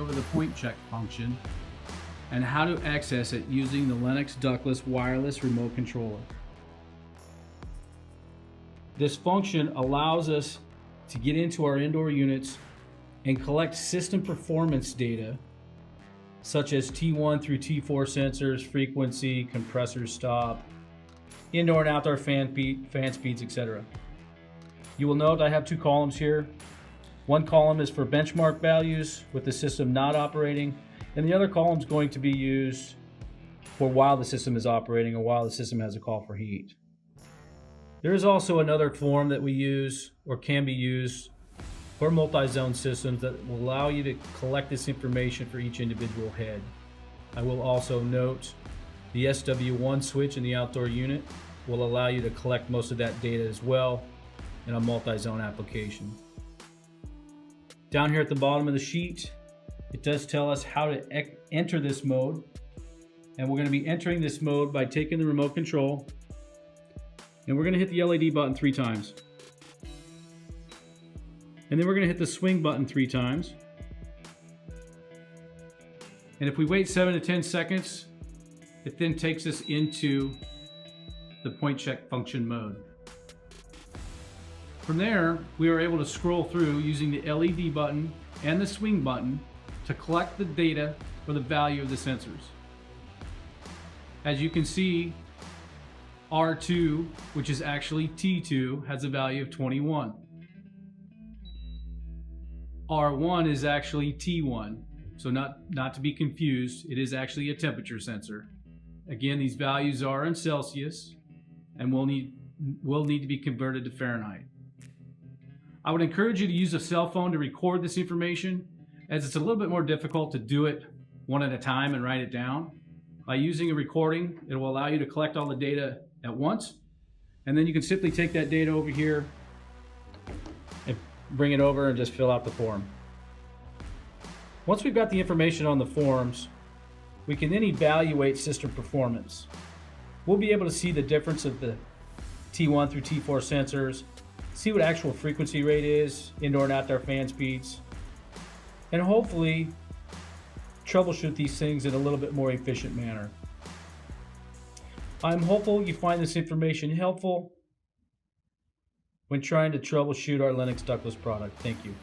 over the point check function and how to access it using the Lennox ductless wireless remote controller. This function allows us to get into our indoor units and collect system performance data such as T1 through T4 sensors, frequency, compressor stop, indoor and outdoor fan speeds, etc. You will note I have two columns here. One column is for benchmark values with the system not operating, and the other column is going to be used for while the system is operating or while the system has a call for heat. There is also another form that we use or can be used for multi-zone systems that will allow you to collect this information for each individual head. I will also note the SW1 switch in the outdoor unit will allow you to collect most of that data as well in a multi-zone application. Down here at the bottom of the sheet, it does tell us how to enter this mode. And we're going to be entering this mode by taking the remote control and we're going to hit the LED button 3 times. And then we're going to hit the swing button 3 times. And if we wait 7 to 10 seconds, it then takes us into the point check function mode. From there, we are able to scroll through using the LED button and the swing button to collect the data for the value of the sensors. As you can see, R2, which is actually T2, has a value of 21. R1 is actually T1, so not to be confused, it is actually a temperature sensor. Again, these values are in Celsius and will need to be converted to Fahrenheit. I would encourage you to use a cell phone to record this information, as it's a little bit more difficult to do it one at a time and write it down. By using a recording, it will allow you to collect all the data at once, and then you can simply take that data over here and bring it over and just fill out the form. Once we've got the information on the forms, we can then evaluate system performance. We'll be able to see the difference of the T1 through T4 sensors, see what actual frequency rate is, indoor and outdoor fan speeds, and hopefully troubleshoot these things in a little bit more efficient manner. I'm hopeful you find this information helpful when trying to troubleshoot our Lennox ductless product. Thank you.